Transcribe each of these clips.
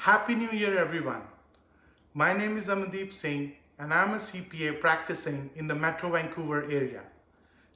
Happy New Year, everyone. My name is Amandeep Singh and I'm a CPA practicing in the Metro Vancouver area.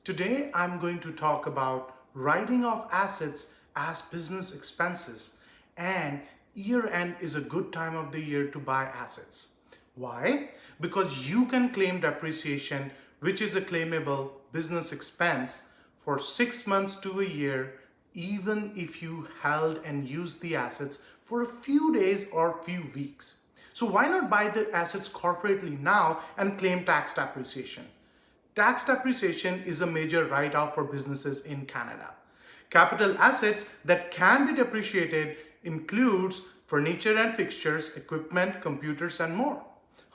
Today, I'm going to talk about writing off assets as business expenses, and year-end is a good time of the year to buy assets. Why? Because you can claim depreciation, which is a claimable business expense, for 6 months to a year, even if you held and used the assets for a few days or few weeks. So why not buy the assets corporately now and claim tax depreciation? Tax depreciation is a major write-off for businesses in Canada. Capital assets that can be depreciated includes furniture and fixtures, equipment, computers, and more.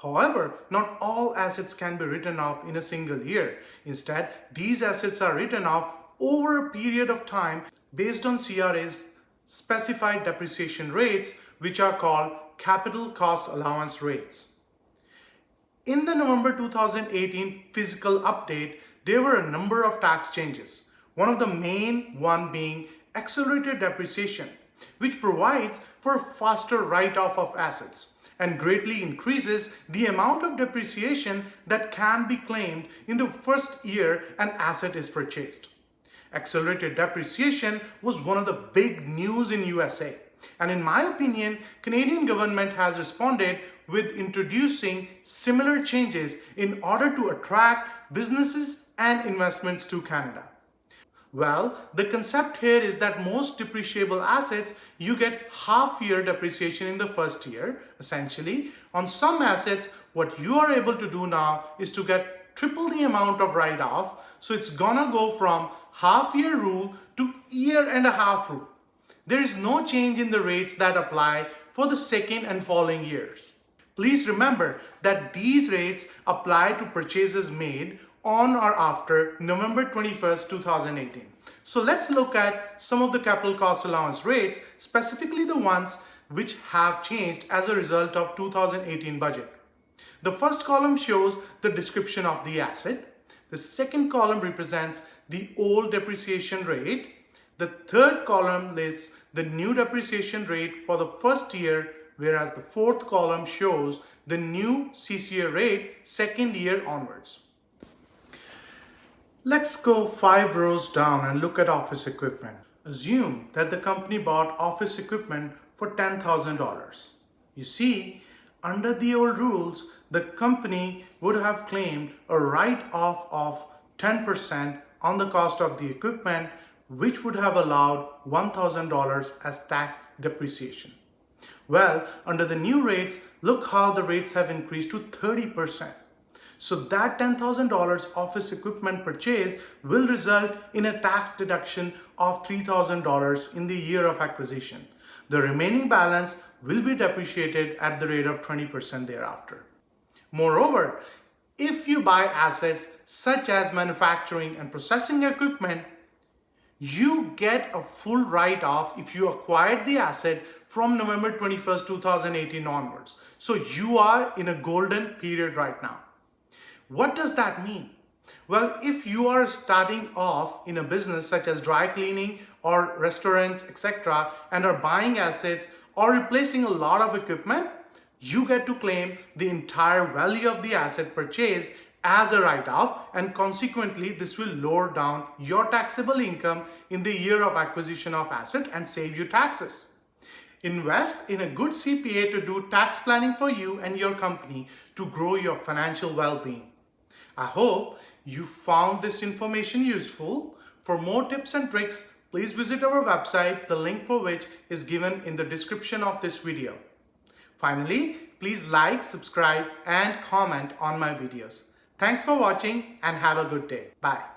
However, not all assets can be written off in a single year. Instead, these assets are written off over a period of time based on CRA's specified depreciation rates, which are called capital cost allowance rates. In the November 2018 fiscal update, there were a number of tax changes. One of the main one being accelerated depreciation, which provides for a faster write-off of assets and greatly increases the amount of depreciation that can be claimed in the first year an asset is purchased. Accelerated depreciation was one of the big news in USA. And in my opinion, Canadian government has responded with introducing similar changes in order to attract businesses and investments to Canada. Well, the concept here is that most depreciable assets, you get half-year depreciation in the first year. Essentially, on some assets, what you are able to do now is to get triple the amount of write-off. So it's gonna go from half-year rule to year-and-a-half rule. There is no change in the rates that apply for the second and following years. Please remember that these rates apply to purchases made on or after November 21st, 2018. So let's look at some of the capital cost allowance rates, specifically the ones which have changed as a result of 2018 budget. The first column shows the description of the asset. The second column represents the old depreciation rate. The third column lists the new depreciation rate for the first year, whereas the fourth column shows the new CCA rate second year onwards. Let's go 5 rows down and look at office equipment. Assume that the company bought office equipment for $10,000. You see, under the old rules, the company would have claimed a write-off of 10% on the cost of the equipment, which would have allowed $1,000 as tax depreciation. Well, under the new rates, look how the rates have increased to 30%. So that $10,000 office equipment purchase will result in a tax deduction of $3,000 in the year of acquisition. The remaining balance will be depreciated at the rate of 20% thereafter. Moreover, if you buy assets such as manufacturing and processing equipment, you get a full write-off if you acquired the asset from November 21st, 2018 onwards. So you are in a golden period right now. What does that mean? Well, if you are starting off in a business such as dry cleaning or restaurants, etc., and are buying assets or replacing a lot of equipment, you get to claim the entire value of the asset purchased as a write-off, and consequently this will lower down your taxable income in the year of acquisition of asset and save you taxes. Invest in a good CPA to do tax planning for you and your company to grow your financial well-being. I hope you found this information useful. For more tips and tricks, please visit our website, the link for which is given in the description of this video. Finally, please like, subscribe, and comment on my videos. Thanks for watching and have a good day. Bye.